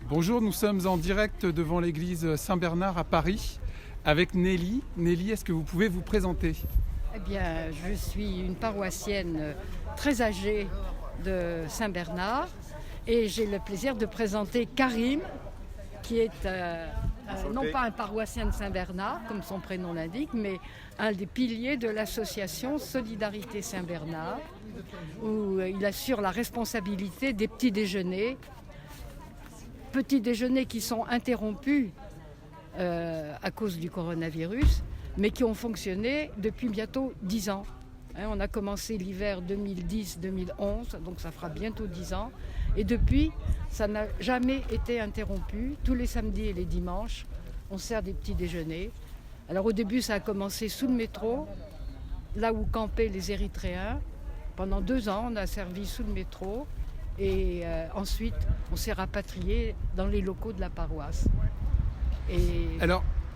Bonjour, nous sommes en direct devant l'église Saint-Bernard à Paris avec Nelly. Nelly, est-ce que vous pouvez vous présenter ? Eh bien, je suis une paroissienne très âgée de Saint-Bernard et j'ai le plaisir de présenter Karim, qui est non pas un paroissien de Saint-Bernard, comme son prénom l'indique, mais un des piliers de l'association Solidarité Saint-Bernard, où il assure la responsabilité des petits déjeuners qui sont interrompus à cause du coronavirus, mais qui ont fonctionné depuis bientôt 10 ans. On a commencé l'hiver 2010-2011, donc ça fera bientôt 10 ans. Et depuis, ça n'a jamais été interrompu. Tous les samedis et les dimanches, on sert des petits déjeuners. Alors au début, ça a commencé sous le métro, là où campaient les Érythréens. Pendant 2 ans, on a servi sous le métro. Et ensuite, on s'est rapatrié dans les locaux de la paroisse. Et...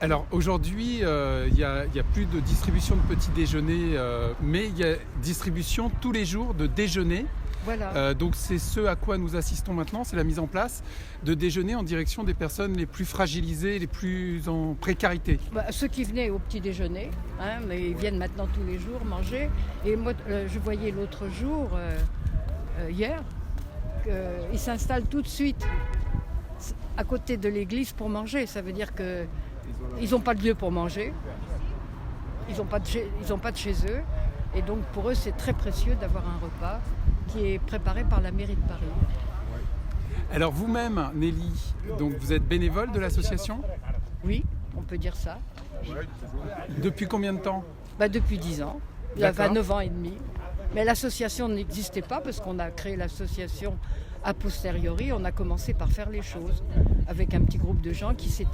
Alors aujourd'hui, il y a plus de distribution de petits déjeuners, mais il y a distribution tous les jours de déjeuners. Voilà. Donc c'est ce à quoi nous assistons maintenant, c'est la mise en place de déjeuners en direction des personnes les plus fragilisées, les plus en précarité. Ceux qui venaient au petit déjeuner, mais ils viennent maintenant tous les jours manger. Et moi, je voyais l'autre jour, hier, qu'ils s'installent tout de suite à côté de l'église pour manger. Ça veut dire qu'ils n'ont pas de lieu pour manger, ils n'ont pas de chez eux. Et donc pour eux, c'est très précieux d'avoir un repas qui est préparé par la mairie de Paris. Alors vous-même, Nelly, donc vous êtes bénévole de l'association ? Oui, on peut dire ça. Depuis combien de temps ? Depuis 10 ans, il y a 9 ans et demi. Mais l'association n'existait pas parce qu'on a créé l'association a posteriori. On a commencé par faire les choses avec un petit groupe de gens qui s'est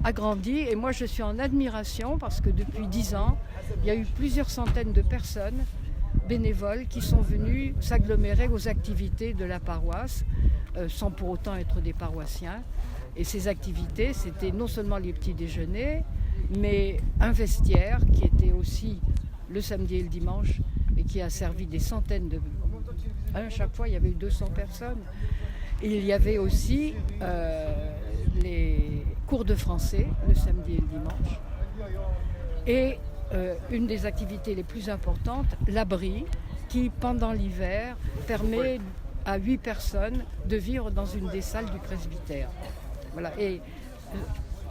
agrandi. Et moi, je suis en admiration parce que depuis 10 ans, il y a eu plusieurs centaines de personnes bénévoles qui sont venus s'agglomérer aux activités de la paroisse sans pour autant être des paroissiens. Et ces activités, c'était non seulement les petits déjeuners, mais un vestiaire qui était aussi le samedi et le dimanche et qui a servi des centaines de... chaque fois, il y avait eu 200 personnes. Et il y avait aussi les cours de français le samedi et le dimanche. Et une des activités les plus importantes, l'abri, qui pendant l'hiver permet à 8 personnes de vivre dans une des salles du presbytère. Voilà. Et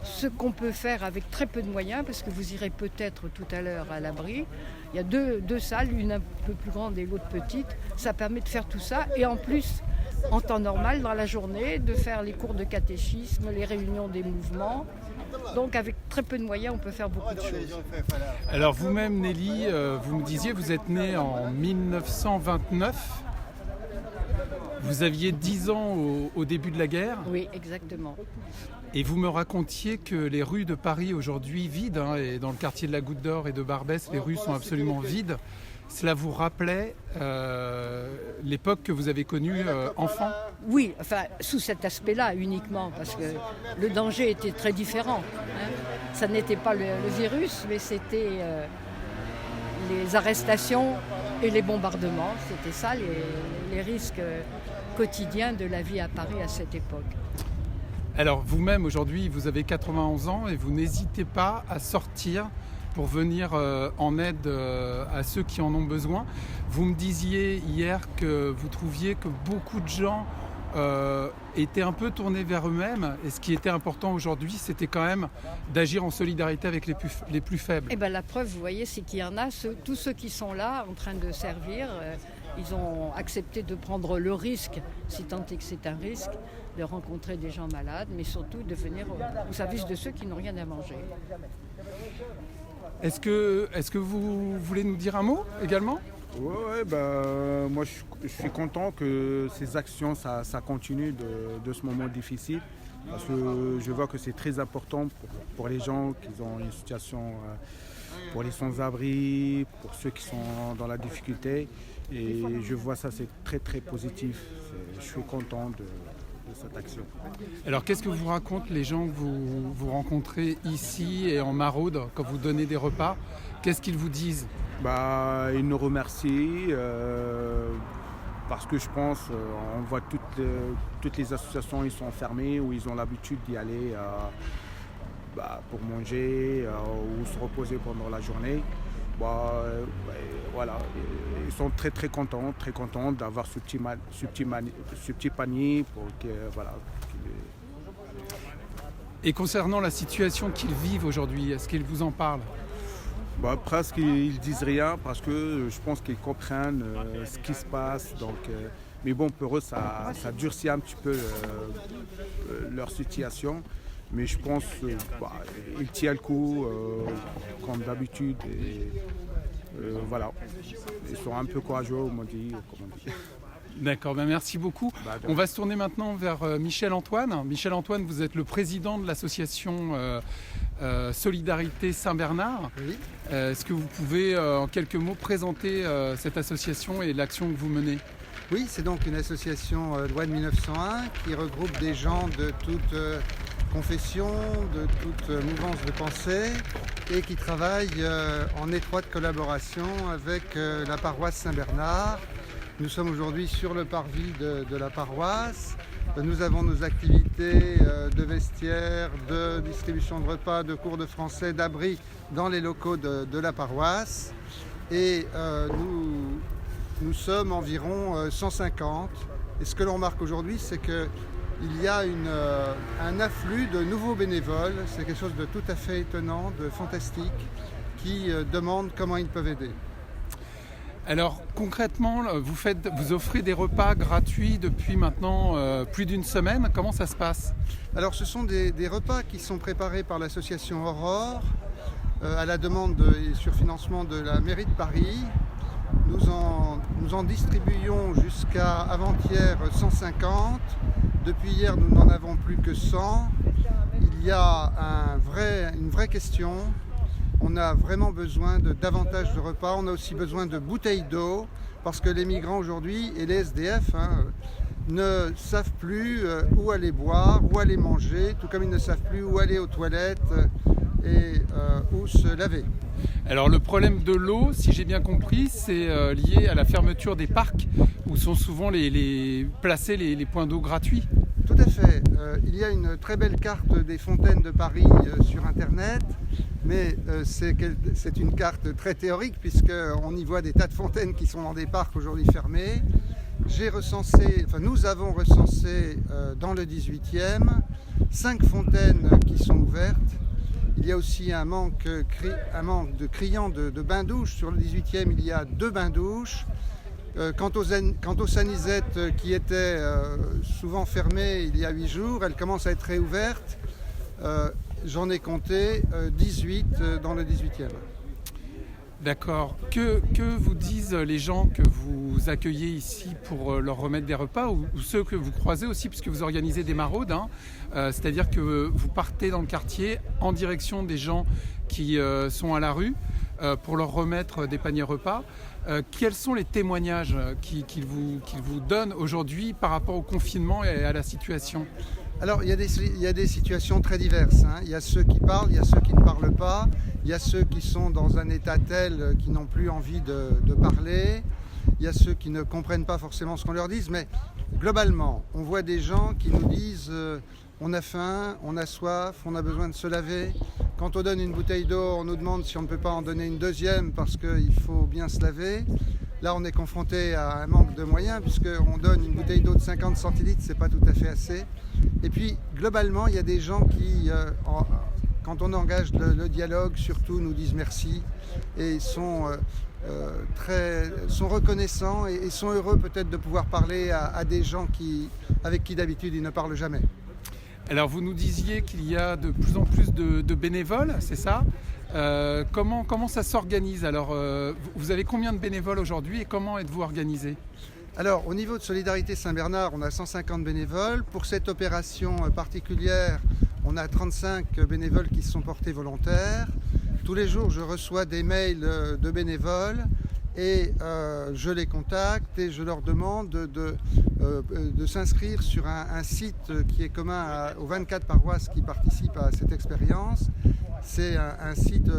ce qu'on peut faire avec très peu de moyens, parce que vous irez peut-être tout à l'heure à l'abri, il y a deux salles, une un peu plus grande et l'autre petite, ça permet de faire tout ça, et en plus, en temps normal, dans la journée, de faire les cours de catéchisme, les réunions des mouvements. Donc avec très peu de moyens, on peut faire beaucoup de choses. Alors vous-même, Nelly, vous me disiez, vous êtes née en 1929. Vous aviez 10 ans au début de la guerre. Oui, exactement. Et vous me racontiez que les rues de Paris aujourd'hui vides, et dans le quartier de la Goutte d'Or et de Barbès, les rues sont absolument vides. Cela vous rappelait l'époque que vous avez connue enfant ? Oui, enfin sous cet aspect-là uniquement, parce que le danger était très différent. Ça n'était pas le virus, mais c'était les arrestations et les bombardements. C'était ça les risques quotidiens de la vie à Paris à cette époque. Alors vous-même aujourd'hui, vous avez 91 ans et vous n'hésitez pas à sortir pour venir en aide à ceux qui en ont besoin. Vous me disiez hier que vous trouviez que beaucoup de gens étaient un peu tournés vers eux-mêmes, et ce qui était important aujourd'hui, c'était quand même d'agir en solidarité avec les plus faibles. Et la preuve, vous voyez, c'est qu'il y en a, tous ceux qui sont là en train de servir, ils ont accepté de prendre le risque, si tant est que c'est un risque, de rencontrer des gens malades, mais surtout de venir au service de ceux qui n'ont rien à manger. Est-ce que vous voulez nous dire un mot également ? Ouais, moi je suis content que ces actions ça continue de ce moment difficile, parce que je vois que c'est très important pour les gens qui ont une situation, pour les sans-abri, pour ceux qui sont dans la difficulté, et je vois ça, c'est très très positif. Je suis content de cette action. Alors qu'est-ce que vous racontent les gens que vous rencontrez ici et en maraude quand vous donnez des repas ? Qu'est-ce qu'ils vous disent ? Ils nous remercient parce que je pense, on voit toutes les associations, ils sont fermées ou ils ont l'habitude d'y aller pour manger ou se reposer pendant la journée. Voilà, ils sont très contents d'avoir ce petit panier pour que voilà. Et concernant la situation qu'ils vivent aujourd'hui, est-ce qu'ils vous en parlent? Presque ils disent rien parce que je pense qu'ils comprennent ce qui se passe. Donc, mais bon, pour eux, ça durcit un petit peu leur situation. Mais je pense qu'ils tiennent le coup comme d'habitude. Voilà, ils sont un peu courageux, comme on dit. D'accord, merci beaucoup. On va se tourner maintenant vers Michel-Antoine. Michel-Antoine, vous êtes le président de l'association Solidarité Saint-Bernard. Oui. Est-ce que vous pouvez en quelques mots présenter cette association et l'action que vous menez? Oui, c'est donc une association loi de 1901 qui regroupe des gens de toute confession, de toute mouvance de pensée et qui travaille en étroite collaboration avec la paroisse Saint-Bernard. Nous sommes aujourd'hui sur le parvis de la paroisse. Nous avons nos activités de vestiaire, de distribution de repas, de cours de français, d'abri dans les locaux de la paroisse. Et nous sommes environ 150. Et ce que l'on remarque aujourd'hui, c'est qu'il y a un afflux de nouveaux bénévoles. C'est quelque chose de tout à fait étonnant, de fantastique, qui demandent comment ils peuvent aider. Alors concrètement, vous offrez des repas gratuits depuis maintenant plus d'une semaine. Comment ça se passe? Alors ce sont des repas qui sont préparés par l'association Aurore à la demande et sur financement de la mairie de Paris. Nous en distribuons jusqu'à avant-hier 150. Depuis hier, nous n'en avons plus que 100. Il y a une vraie question. On a vraiment besoin de davantage de repas. On a aussi besoin de bouteilles d'eau parce que les migrants aujourd'hui et les SDF ne savent plus où aller boire, où aller manger, tout comme ils ne savent plus où aller aux toilettes et où se laver. Alors le problème de l'eau, si j'ai bien compris, c'est lié à la fermeture des parcs où sont souvent placés les points d'eau gratuits. Tout à fait. Il y a une très belle carte des fontaines de Paris sur Internet, mais c'est une carte très théorique puisqu'on y voit des tas de fontaines qui sont dans des parcs aujourd'hui fermés. Nous avons recensé dans le 18e 5 fontaines qui sont ouvertes. Il y a aussi un manque de criant de bains-douches. Sur le 18e, il y a 2 bains-douches. Quant aux sanisettes qui étaient souvent fermées il y a 8 jours, elles commencent à être réouvertes. J'en ai compté 18 dans le 18e. D'accord. Que vous disent les gens que vous accueillez ici pour leur remettre des repas ou ceux que vous croisez aussi puisque vous organisez des maraudes, c'est-à-dire que vous partez dans le quartier en direction des gens qui sont à la rue pour leur remettre des paniers repas. Quels sont les témoignages qu'ils vous donnent aujourd'hui par rapport au confinement et à la situation? Alors, il y a des situations très diverses. Il y a ceux qui parlent, il y a ceux qui ne parlent pas, il y a ceux qui sont dans un état tel qui n'ont plus envie de parler, il y a ceux qui ne comprennent pas forcément ce qu'on leur dit, mais globalement, on voit des gens qui nous disent on a faim, on a soif, on a besoin de se laver. Quand on donne une bouteille d'eau, on nous demande si on ne peut pas en donner une deuxième parce qu'il faut bien se laver. Là, on est confronté à un manque de moyens puisqu'on donne une bouteille d'eau de 50 centilitres, c'est pas tout à fait assez. Et puis, globalement, il y a des gens qui, quand on engage le dialogue, surtout nous disent merci et sont reconnaissants et sont heureux peut-être de pouvoir parler à des gens avec qui d'habitude ils ne parlent jamais. Alors vous nous disiez qu'il y a de plus en plus de bénévoles, c'est ça? Comment ça s'organise? Alors vous avez combien de bénévoles aujourd'hui et comment êtes-vous organisé? Alors au niveau de Solidarité Saint-Bernard, on a 150 bénévoles. Pour cette opération particulière, on a 35 bénévoles qui se sont portés volontaires. Tous les jours, je reçois des mails de bénévoles Et je les contacte et je leur demande de s'inscrire sur un site qui est commun aux 24 paroisses qui participent à cette expérience. C'est un site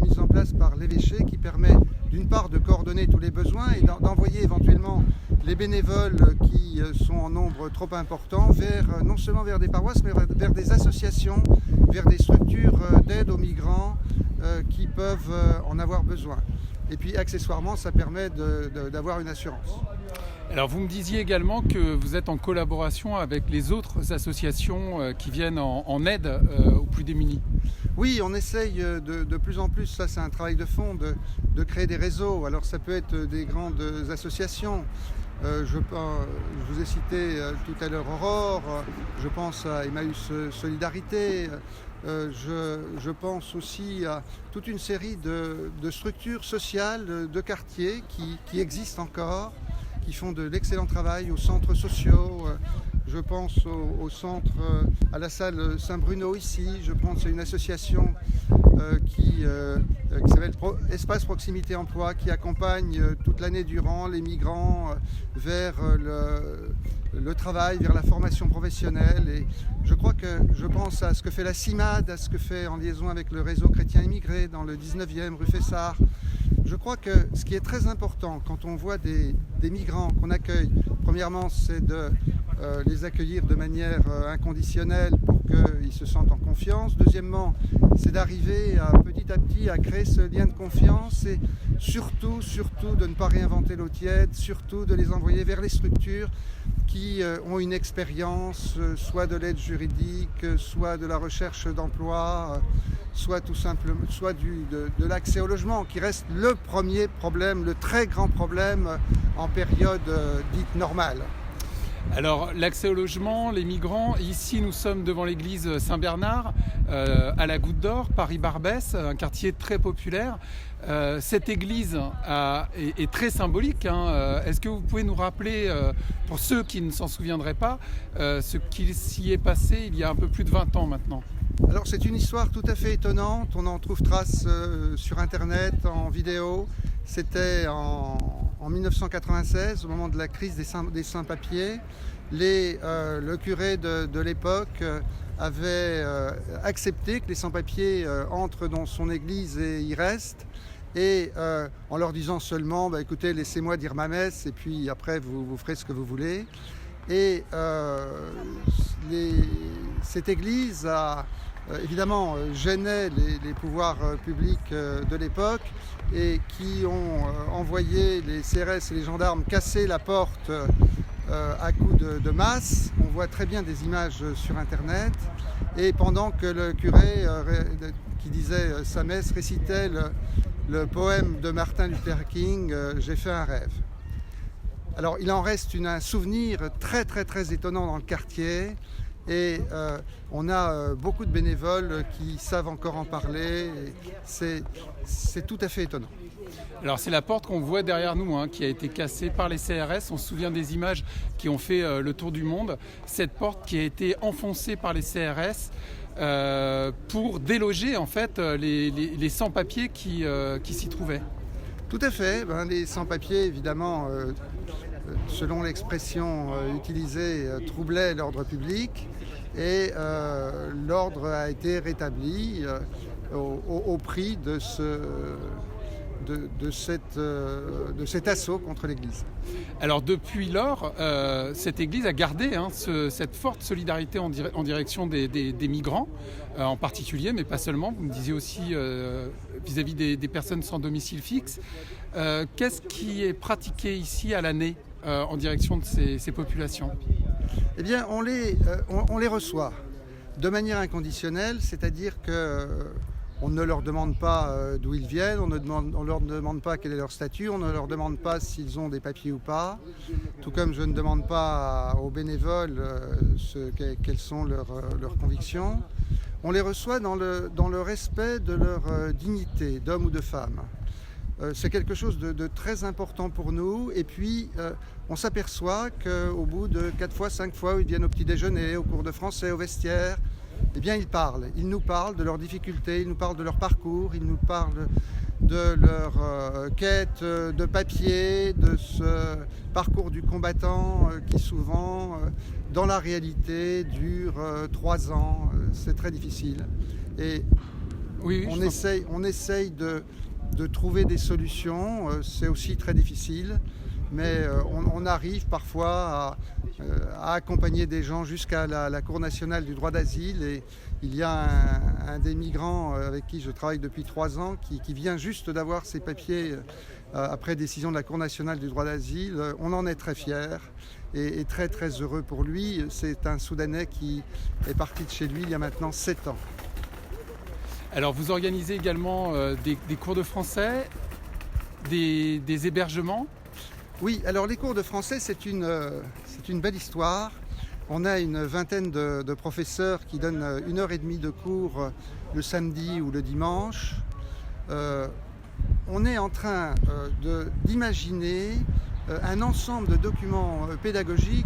mis en place par l'évêché qui permet d'une part de coordonner tous les besoins et d'envoyer éventuellement les bénévoles qui sont en nombre trop important non seulement vers des paroisses mais vers des associations, vers des structures d'aide aux migrants qui peuvent en avoir besoin. Et puis accessoirement, ça permet d'avoir une assurance. Alors vous me disiez également que vous êtes en collaboration avec les autres associations qui viennent en aide aux plus démunis. Oui, on essaye de plus en plus, ça c'est un travail de fond, de créer des réseaux. Alors ça peut être des grandes associations. Je vous ai cité tout à l'heure Aurore, je pense à Emmaüs Solidarité, je pense aussi à toute une série de structures sociales, de quartiers qui existent encore, qui font de l'excellent travail, aux centres sociaux. Je pense au centre, à la salle Saint-Bruno ici, je pense à une association qui s'appelle Espace Proximité Emploi, qui accompagne toute l'année durant les migrants vers le travail, vers la formation professionnelle. Et je pense à ce que fait la CIMAD, à ce que fait en liaison avec le réseau chrétien immigré dans le 19e rue Fessard. Je crois que ce qui est très important quand on voit des migrants qu'on accueille, premièrement, c'est de les accueillir de manière inconditionnelle pour qu'ils se sentent en confiance. Deuxièmement, c'est d'arriver petit à petit à créer ce lien de confiance et surtout de ne pas réinventer l'eau tiède, surtout de les envoyer vers les structures qui ont une expérience, soit de l'aide juridique, soit de la recherche d'emploi, soit tout simplement, soit de l'accès au logement, qui reste le premier problème, le très grand problème en période dite normale. Alors l'accès au logement, les migrants, ici nous sommes devant l'église Saint-Bernard, à la Goutte d'Or, Paris-Barbès, un quartier très populaire. Cette église est très symbolique. Est-ce que vous pouvez nous rappeler, pour ceux qui ne s'en souviendraient pas, ce qui s'y est passé il y a un peu plus de 20 ans maintenant ? Alors c'est une histoire tout à fait étonnante, on en trouve trace sur internet, en vidéo. C'était en 1996, au moment de la crise des sans-papiers. Le curé de l'époque avait accepté que les sans-papiers entrent dans son église et y restent. Et en leur disant seulement, écoutez, laissez-moi dire ma messe et puis après vous ferez ce que vous voulez. Et cette église a évidemment gêné les pouvoirs publics de l'époque et qui ont envoyé les CRS et les gendarmes casser la porte à coups de masse. On voit très bien des images sur internet. Et pendant que le curé qui disait sa messe récitait le poème de Martin Luther King, J'ai fait un rêve. Alors il en reste un souvenir très très très étonnant dans le quartier et on a beaucoup de bénévoles qui savent encore en parler. C'est tout à fait étonnant. Alors c'est la porte qu'on voit derrière nous qui a été cassée par les CRS. On se souvient des images qui ont fait le tour du monde. Cette porte qui a été enfoncée par les CRS pour déloger en fait les sans-papiers qui s'y trouvaient. Tout à fait. Les sans-papiers évidemment selon l'expression utilisée, troublaient l'ordre public et l'ordre a été rétabli au prix de cet assaut contre l'Église. Alors depuis lors, cette Église a gardé cette forte solidarité en direction des migrants, en particulier, mais pas seulement. Vous me disiez aussi vis-à-vis des personnes sans domicile fixe. Qu'est-ce qui est pratiqué ici à l'année en direction de ces populations ? Eh bien, on les reçoit de manière inconditionnelle, c'est-à-dire qu'on ne leur demande pas d'où ils viennent, on ne leur demande pas quel est leur statut, on ne leur demande pas s'ils ont des papiers ou pas, tout comme je ne demande pas aux bénévoles quelles sont leurs convictions. On les reçoit dans le respect de leur dignité d'homme ou de femme. C'est quelque chose de très important pour nous et puis on s'aperçoit qu'au bout de 4 fois, 5 fois où ils viennent au petit déjeuner, au cours de français, au vestiaire, eh bien ils nous parlent de leurs difficultés, ils nous parlent de leur parcours, ils nous parlent de leur quête de papier, de ce parcours du combattant qui souvent, dans la réalité, dure 3 ans. C'est très difficile. Et Oui, on essaye de trouver des solutions. C'est aussi très difficile, mais on arrive parfois à accompagner des gens jusqu'à la Cour nationale du droit d'asile. Et il y a un des migrants avec qui je travaille depuis 3 ans qui vient juste d'avoir ses papiers après décision de la Cour nationale du droit d'asile. On en est très fiers et très très heureux pour lui. C'est un Soudanais qui est parti de chez lui il y a maintenant 7 ans. Alors vous organisez également des cours de français, des hébergements. Oui, alors les cours de français, c'est une belle histoire. On a une vingtaine de professeurs qui donnent 1h30 de cours le samedi ou le dimanche. On est en train d'imaginer un ensemble de documents pédagogiques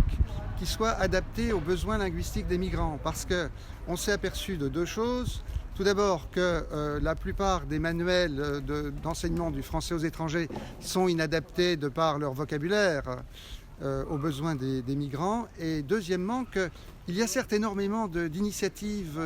qui soient adaptés aux besoins linguistiques des migrants. Parce qu'on s'est aperçu de 2 choses. Tout d'abord que la plupart des manuels d'enseignement du français aux étrangers sont inadaptés de par leur vocabulaire aux besoins des migrants. Et deuxièmement qu'il y a certes énormément d'initiatives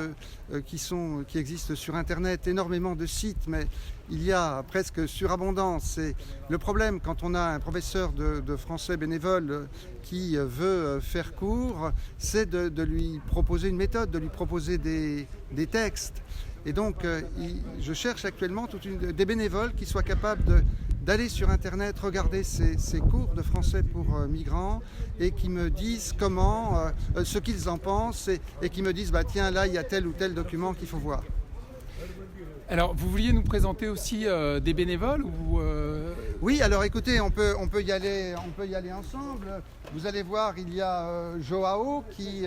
qui existent sur Internet, énormément de sites, mais il y a presque surabondance. Et le problème quand on a un professeur de français bénévole qui veut faire cours, c'est de lui proposer une méthode, de lui proposer des textes. Et donc je cherche actuellement des bénévoles qui soient capables d'aller sur Internet, regarder ces cours de français pour migrants et qui me disent ce qu'ils en pensent et qui me disent tiens, là il y a tel ou tel document qu'il faut voir. Alors vous vouliez nous présenter aussi des bénévoles ou Oui, alors écoutez, on peut y aller ensemble. Vous allez voir, il y a Joao qui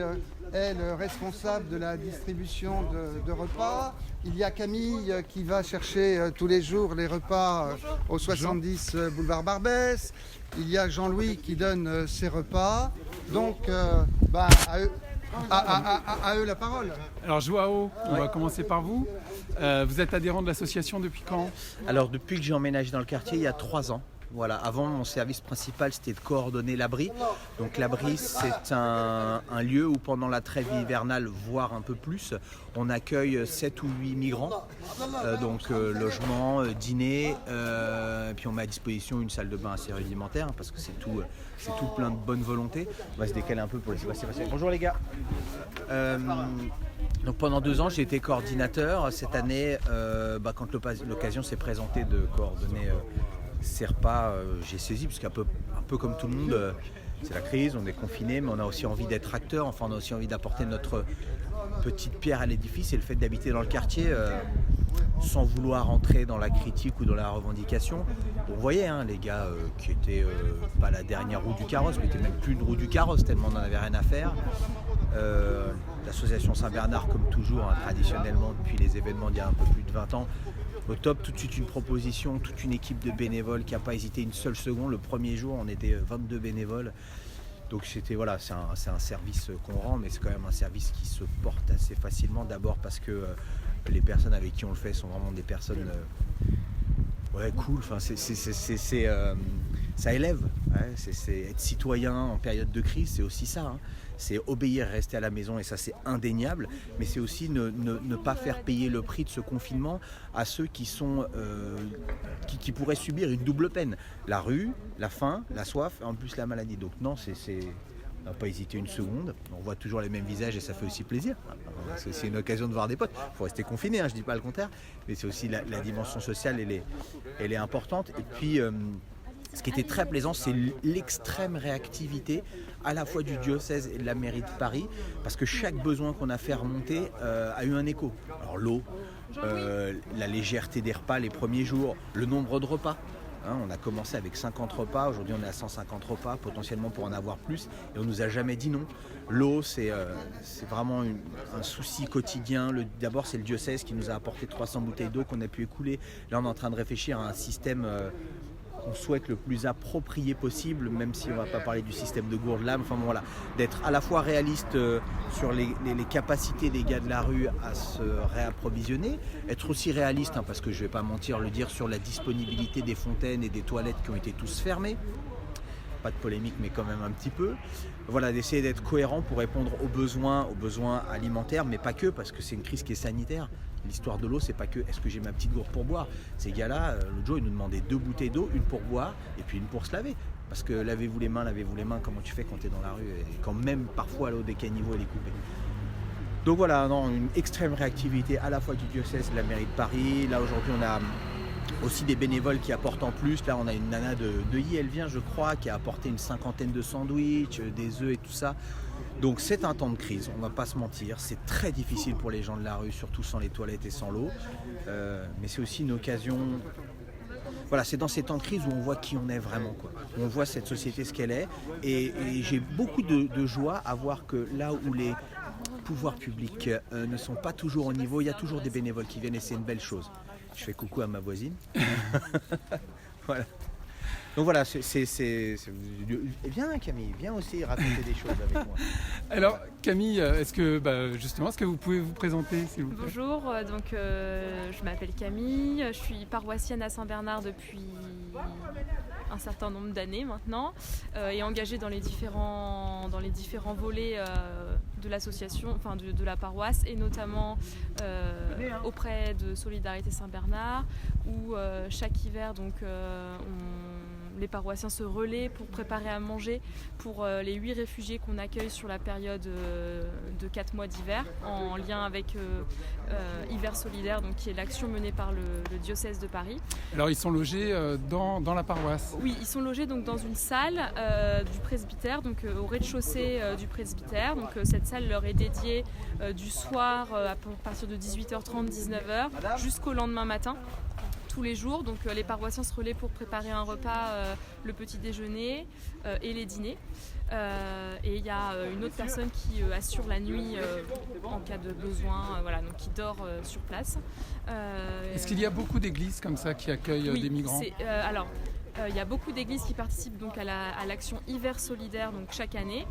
est le responsable de la distribution de repas. Il y a Camille qui va chercher tous les jours les repas au 70 boulevard Barbès. Il y a Jean-Louis qui donne ses repas. Donc, à eux la parole. Alors Joao, on va commencer par vous. Vous êtes adhérent de l'association depuis quand ? Alors depuis que j'ai emménagé dans le quartier, il y a 3 ans. Voilà, avant mon service principal c'était de coordonner l'abri. Donc l'abri c'est un lieu où pendant la trêve hivernale, voire un peu plus, on accueille 7 ou 8 migrants. Donc logement, dîner, puis on met à disposition une salle de bain assez rudimentaire parce que c'est tout plein de bonne volonté. On va se décaler un peu pour laisser passer. Bonjour les gars. Donc pendant 2 ans j'ai été coordinateur. Cette année, quand l'occasion s'est présentée de coordonner ces repas, j'ai saisi, puisqu'un peu comme tout le monde, c'est la crise, on est confiné, mais on a aussi envie d'être acteur, enfin on a aussi envie d'apporter notre petite pierre à l'édifice, et le fait d'habiter dans le quartier sans vouloir entrer dans la critique ou dans la revendication. On voyait les gars qui étaient pas la dernière roue du carrosse, mais n'étaient même plus une roue du carrosse tellement on n'en avait rien à faire. L'association Saint-Bernard, comme toujours, traditionnellement depuis les événements d'il y a un peu plus de 20 ans, au top, tout de suite une proposition, toute une équipe de bénévoles qui n'a pas hésité une seule seconde. Le premier jour, on était 22 bénévoles. Donc c'est un service qu'on rend, mais c'est quand même un service qui se porte assez facilement. D'abord parce que les personnes avec qui on le fait sont vraiment des personnes cool. Enfin, ça élève. C'est être citoyen en période de crise, c'est aussi ça. C'est obéir, rester à la maison, et ça c'est indéniable, mais c'est aussi ne pas faire payer le prix de ce confinement à ceux qui qui pourraient subir une double peine, la rue, la faim, la soif, et en plus la maladie. Donc non, on n'a pas hésité une seconde, on voit toujours les mêmes visages et ça fait aussi plaisir. C'est une occasion de voir des potes, il faut rester confiné, je ne dis pas le contraire, mais c'est aussi la dimension sociale, elle est importante. Et puis ce qui était très plaisant, c'est l'extrême réactivité à la fois du diocèse et de la mairie de Paris, parce que chaque besoin qu'on a fait remonter a eu un écho. Alors l'eau, la légèreté des repas les premiers jours, le nombre de repas. On a commencé avec 50 repas, aujourd'hui on est à 150 repas, potentiellement pour en avoir plus, et on nous a jamais dit non. L'eau, c'est vraiment un souci quotidien. D'abord, c'est le diocèse qui nous a apporté 300 bouteilles d'eau qu'on a pu écouler. Là, on est en train de réfléchir à un système qu'on souhaite le plus approprié possible, même si on ne va pas parler du système de gourde là, enfin bon, voilà, d'être à la fois réaliste sur les capacités des gars de la rue à se réapprovisionner, être aussi réaliste, parce que je ne vais pas mentir, le dire, sur la disponibilité des fontaines et des toilettes qui ont été tous fermées. Pas de polémique, mais quand même un petit peu. Voilà, d'essayer d'être cohérent pour répondre aux besoins alimentaires, mais pas que, parce que c'est une crise qui est sanitaire. L'histoire de l'eau, c'est pas que est-ce que j'ai ma petite gourde pour boire. Ces gars-là, l'autre jour, ils nous demandaient 2 bouteilles d'eau, une pour boire et puis une pour se laver. Parce que lavez-vous les mains, comment tu fais quand tu es dans la rue et quand même parfois l'eau des caniveaux elle est coupée. Donc voilà, non, une extrême réactivité à la fois du diocèse et de la mairie de Paris. Là aujourd'hui, on a aussi des bénévoles qui apportent en plus. Là, on a une nana de I, elle vient, je crois, qui a apporté une 50aine de sandwichs, des œufs et tout ça. Donc c'est un temps de crise, on ne va pas se mentir. C'est très difficile pour les gens de la rue, surtout sans les toilettes et sans l'eau. Mais c'est aussi une occasion. Voilà, c'est dans ces temps de crise où on voit qui on est vraiment, quoi. On voit cette société ce qu'elle est. Et j'ai beaucoup de joie à voir que là où les pouvoirs publics ne sont pas toujours au niveau, il y a toujours des bénévoles qui viennent et c'est une belle chose. Je fais coucou à ma voisine. Voilà. Donc voilà, viens Camille, viens aussi raconter des choses avec moi. Alors Camille, est-ce que vous pouvez vous présenter s'il vous plaît ? Bonjour, je m'appelle Camille, je suis paroissienne à Saint-Bernard depuis un certain nombre d'années maintenant et engagée dans les différents volets de l'association, enfin de la paroisse et notamment auprès de Solidarité Saint-Bernard où chaque hiver les paroissiens se relaient pour préparer à manger pour les 8 réfugiés qu'on accueille sur la période de 4 mois d'hiver en lien avec Hiver Solidaire, donc, qui est l'action menée par le diocèse de Paris. Alors ils sont logés dans la paroisse ? Oui, ils sont logés donc, dans une salle du presbytère, donc au rez-de-chaussée du presbytère. Donc cette salle leur est dédiée du soir à partir de 18h30, 19h jusqu'au lendemain matin. Tous les jours, donc les paroissiens se relaient pour préparer un repas, le petit déjeuner et les dîners. Et il y a une autre personne qui assure la nuit en cas de besoin, donc qui dort sur place. Est-ce qu'il y a beaucoup d'églises comme ça qui accueillent des migrants ? Il y a beaucoup d'églises qui participent donc à l'action Hiver Solidaire donc chaque année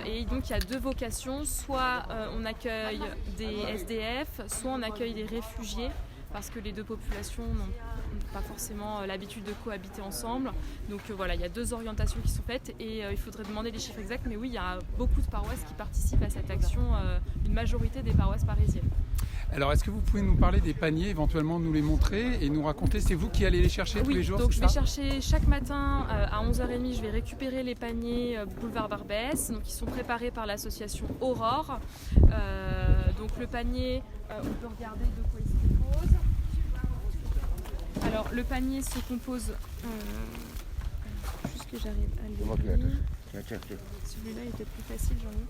et donc il y a 2 vocations, soit on accueille des SDF, soit on accueille des réfugiés. Parce que les 2 populations n'ont pas forcément l'habitude de cohabiter ensemble. Donc il y a 2 orientations qui sont faites et il faudrait demander les chiffres exacts. Mais oui, il y a beaucoup de paroisses qui participent à cette action, une majorité des paroisses parisiennes. Alors, est-ce que vous pouvez nous parler des paniers, éventuellement nous les montrer et nous raconter, c'est vous qui allez les chercher tous les jours ? Oui, donc je vais chercher chaque matin à 11h30, je vais récupérer les paniers boulevard Barbès, donc ils sont préparés par l'association Aurore. Donc le panier, on peut regarder de quoi il se compose. Alors le panier se compose, juste que j'arrive à le lire. Celui-là il était plus facile, j'en ai.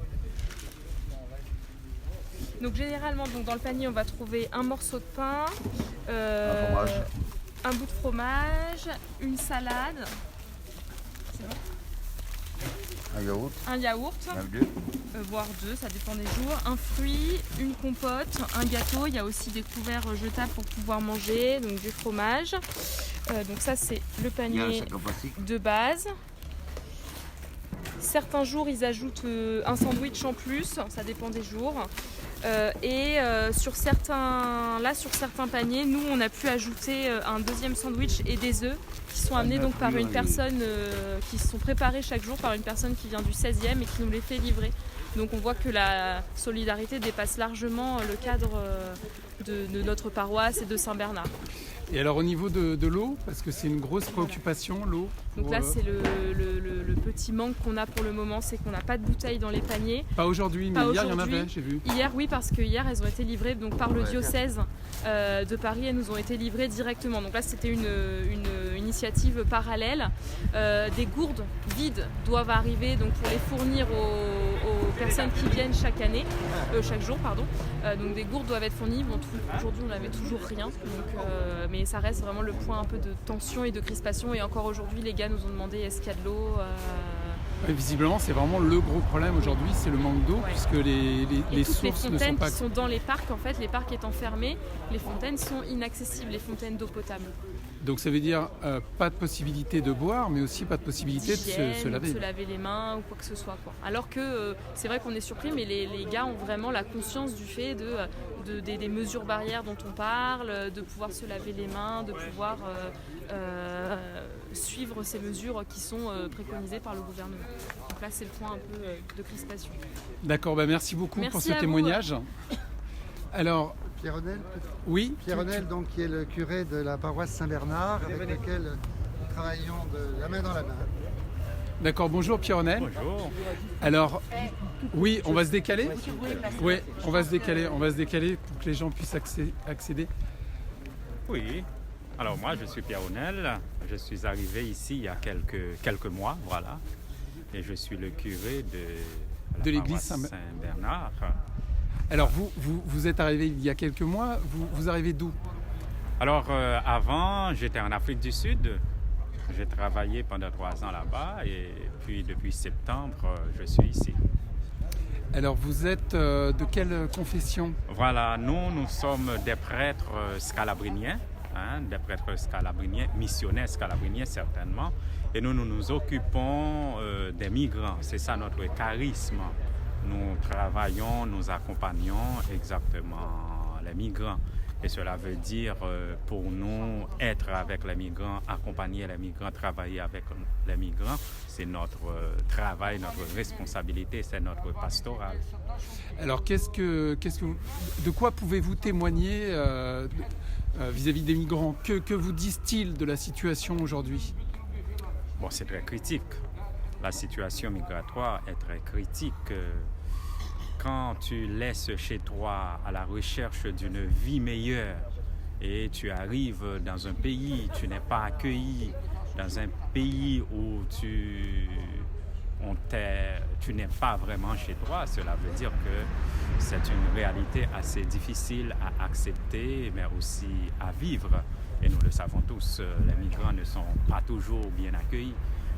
Donc généralement dans le panier on va trouver un morceau de pain, un bout de fromage, une salade, c'est bon ? Un yaourt, voire 2, ça dépend des jours, un fruit, une compote, un gâteau, il y a aussi des couverts jetables pour pouvoir manger, donc du fromage. Donc ça c'est le panier de base. Certains jours ils ajoutent un sandwich en plus, ça dépend des jours. Sur certains paniers, nous on a pu ajouter un 2e sandwich et des œufs qui sont amenés donc par une personne qui sont préparés chaque jour par une personne qui vient du 16e et qui nous les fait livrer. Donc on voit que la solidarité dépasse largement le cadre de notre paroisse et de Saint-Bernard. Et alors au niveau de l'eau, parce que c'est une grosse préoccupation, l'eau. Donc là c'est le petit manque qu'on a pour le moment, c'est qu'on n'a pas de bouteilles dans les paniers. Pas aujourd'hui, mais hier il y en avait, j'ai vu. Hier oui, parce que hier elles ont été livrées donc, par le diocèse de Paris, elles nous ont été livrées directement. Donc là c'était une initiative parallèle. Des gourdes vides doivent arriver donc, pour les fournir aux personnes qui viennent chaque jour. Donc des gourdes doivent être fournies. Bon, aujourd'hui on n'avait toujours rien. Donc, mais ça reste vraiment le point un peu de tension et de crispation. Et encore aujourd'hui, les gars nous ont demandé est-ce qu'il y a de l'eau. Et visiblement, c'est vraiment le gros problème aujourd'hui, c'est le manque d'eau, puisque les sources ne sont pas. Les fontaines qui sont dans les parcs, en fait, les parcs étant fermés, les fontaines sont inaccessibles, les fontaines d'eau potable. Donc ça veut dire pas de possibilité de boire, mais aussi pas de possibilité de se laver. De se laver les mains ou quoi que ce soit, quoi. Alors que c'est vrai qu'on est surpris, mais les gars ont vraiment la conscience du fait des mesures barrières dont on parle, de pouvoir se laver les mains, de pouvoir suivre ces mesures qui sont préconisées par le gouvernement. Donc là, c'est le point un peu de crispation. D'accord, merci beaucoup pour ce à vous. témoignage. Alors, Pierre Onel, oui. Pierre Onel, donc, qui est le curé de la paroisse Saint-Bernard, avec lequel nous travaillons de la main dans la main. D'accord, bonjour Pierre Onel. Bonjour. Alors, oui, on va se décaler. Oui, on va se décaler pour que les gens puissent accéder. Oui. Alors moi, je suis Pierre Onel. Je suis arrivé ici il y a quelques mois, voilà. Et je suis le curé de l'église Saint-Bernard. Alors vous êtes arrivé il y a quelques mois. Vous arrivez d'où? Alors avant, j'étais en Afrique du Sud. J'ai travaillé pendant 3 ans là-bas et puis depuis septembre, je suis ici. Alors vous êtes de quelle confession? Voilà, nous sommes des prêtres scalabriniens, des prêtres scalabriniens, missionnaires scalabriniens certainement, et nous nous occupons des migrants, c'est ça notre charisme. Nous travaillons, nous accompagnons exactement les migrants. Et cela veut dire pour nous être avec les migrants, accompagner les migrants, travailler avec les migrants, c'est notre travail, notre responsabilité, c'est notre pastoral. Alors de quoi pouvez-vous témoigner vis-à-vis des migrants? Que vous disent-ils de la situation aujourd'hui? Bon, c'est très critique. La situation migratoire est très critique. Quand tu laisses chez toi à la recherche d'une vie meilleure et tu arrives dans un pays, tu n'es pas accueilli, dans un pays où tu n'es pas vraiment chez toi, cela veut dire que c'est une réalité assez difficile à accepter, mais aussi à vivre. Et nous le savons tous, les migrants ne sont pas toujours bien accueillis.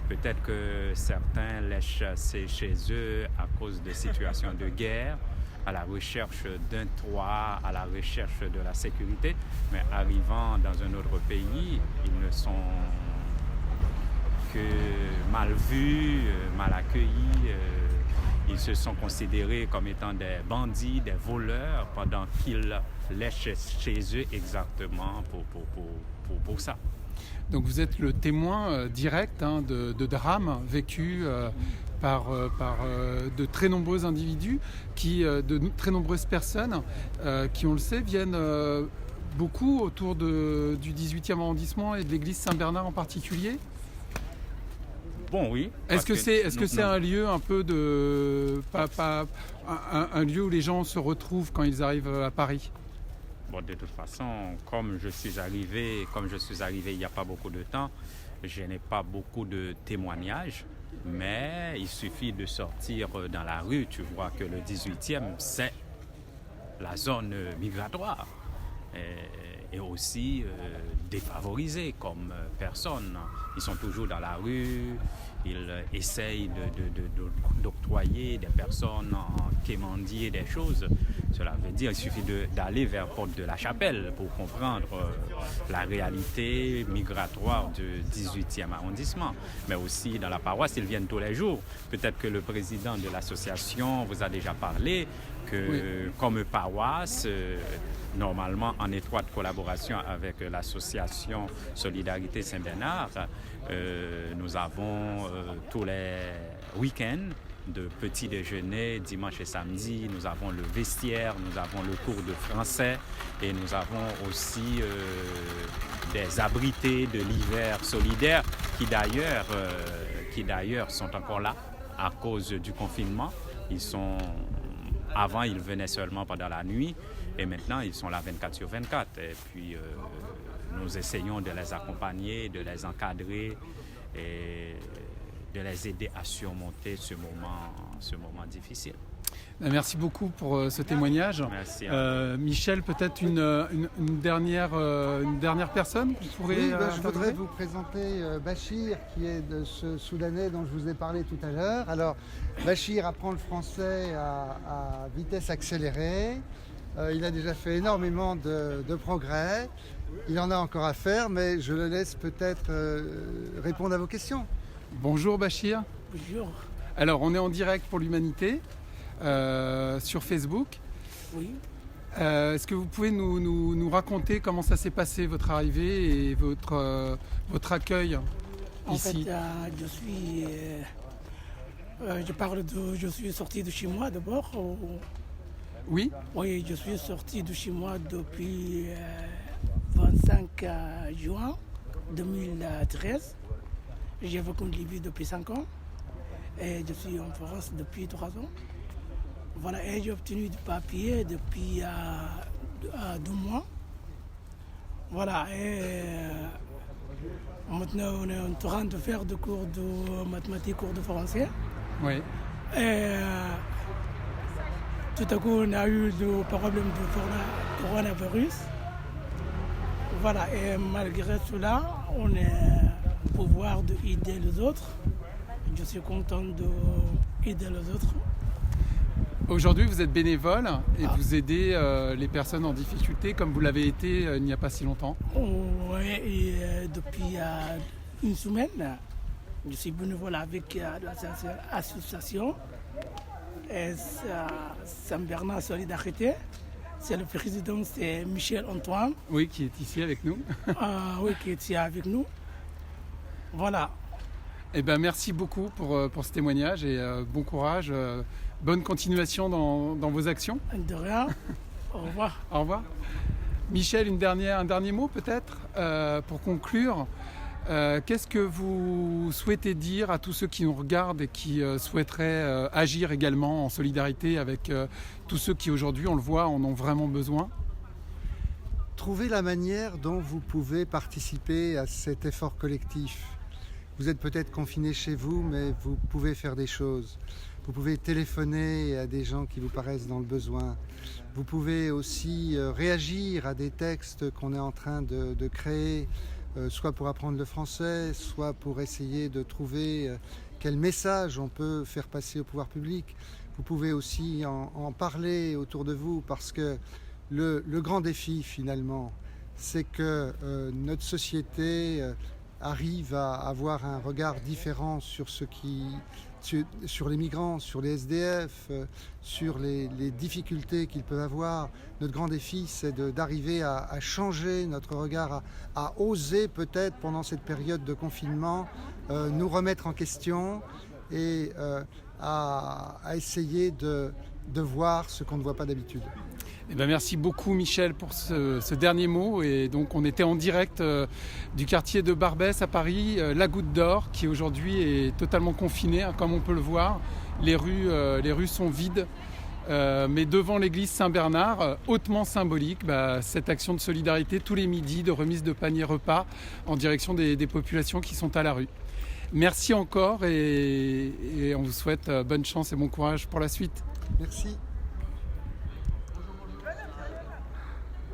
Peut-être que certains laissent chez eux à cause de situations de guerre, à la recherche d'un toit, à la recherche de la sécurité, mais arrivant dans un autre pays, ils ne sont que mal vus, mal accueillis. Ils se sont considérés comme étant des bandits, des voleurs, pendant qu'ils laissent chez eux exactement pour ça. Donc vous êtes le témoin direct de drames vécus par de très nombreux individus, de très nombreuses personnes qui, on le sait, viennent beaucoup autour du 18e arrondissement et de l'église Saint-Bernard en particulier. Bon, oui. Est-ce que c'est un lieu un peu un lieu où les gens se retrouvent quand ils arrivent à Paris? Bon, de toute façon, comme je suis arrivé il n'y a pas beaucoup de temps, je n'ai pas beaucoup de témoignages, mais il suffit de sortir dans la rue, tu vois que le 18e, c'est la zone migratoire et aussi défavorisés comme personnes. Ils sont toujours dans la rue, ils essayent d'octroyer des personnes en quémandier des choses. Cela veut dire qu'il suffit d'aller vers Porte de la Chapelle pour comprendre la réalité migratoire du 18e arrondissement. Mais aussi dans la paroisse, ils viennent tous les jours. Peut-être que le président de l'association vous a déjà parlé que oui. Comme paroisse, normalement en étroite collaboration avec l'association Solidarité Saint-Bernard, nous avons tous les week-ends de petit déjeuner, dimanche et samedi, nous avons le vestiaire, nous avons le cours de français et nous avons aussi des abrités de l'hiver solidaire qui d'ailleurs sont encore là à cause du confinement. Avant, ils venaient seulement pendant la nuit et maintenant, ils sont là 24/24. Et puis, nous essayons de les accompagner, de les encadrer et de les aider à surmonter ce moment difficile. Merci beaucoup pour ce témoignage. Merci. Michel, peut-être une dernière personne que vous pourrez je voudrais vous présenter Bachir, qui est de ce Soudanais dont je vous ai parlé tout à l'heure. Alors, Bachir apprend le français à vitesse accélérée. Il a déjà fait énormément de progrès Il en a encore à faire, mais je le laisse peut-être répondre à vos questions. Bonjour Bachir. Bonjour. Alors on est en direct pour l'humanité sur Facebook. Oui. Est-ce que vous pouvez nous raconter comment ça s'est passé, votre arrivée et votre accueil En ici? fait, je suis sorti de chez moi d'abord. Oui. Oui, je suis sorti de chez moi depuis 25 juin 2013. J'ai vécu en Libye depuis 5 ans et je suis en France depuis 3 ans. Voilà, et j'ai obtenu du papier depuis 2 mois. Voilà, et maintenant on est en train de faire des cours de mathématiques, cours de français. Oui. Et tout à coup, on a eu le problème du coronavirus. Voilà, et malgré cela, on est pouvoir d'aider les autres. Je suis content d'aider les autres. Aujourd'hui, vous êtes bénévole et vous aidez les personnes en difficulté comme vous l'avez été il n'y a pas si longtemps. Oui, et depuis une semaine, je suis bénévole avec l'association Saint-Bernard Solidarité. C'est le président, c'est Michel Antoine. Oui, qui est ici avec nous. Oui, qui est ici avec nous. Voilà. Eh ben, merci beaucoup pour ce témoignage et bon courage. Bonne continuation dans vos actions. De rien. Au revoir. Au revoir. Michel, un dernier mot peut-être pour conclure. Qu'est-ce que vous souhaitez dire à tous ceux qui nous regardent et qui souhaiteraient agir également en solidarité avec tous ceux qui aujourd'hui, on le voit, en ont vraiment besoin? Trouvez la manière dont vous pouvez participer à cet effort collectif. Vous êtes peut-être confiné chez vous, mais vous pouvez faire des choses. Vous pouvez téléphoner à des gens qui vous paraissent dans le besoin. Vous pouvez aussi réagir à des textes qu'on est en train de créer, soit pour apprendre le français, soit pour essayer de trouver quel message on peut faire passer au pouvoir public. Vous pouvez aussi en parler autour de vous, parce que le grand défi finalement, c'est que notre société arrive à avoir un regard différent sur les migrants, sur les SDF, sur les difficultés qu'ils peuvent avoir. Notre grand défi, c'est d'arriver à changer notre regard, à oser peut-être pendant cette période de confinement nous remettre en question et à essayer de voir ce qu'on ne voit pas d'habitude. Eh ben, merci beaucoup Michel pour ce dernier mot. Et donc on était en direct du quartier de Barbès à Paris, la Goutte d'Or, qui aujourd'hui est totalement confinée, hein, comme on peut le voir. Les rues sont vides, mais devant l'église Saint-Bernard, hautement symbolique, cette action de solidarité tous les midis de remise de paniers repas en direction des populations qui sont à la rue. Merci encore et on vous souhaite bonne chance et bon courage pour la suite. Merci.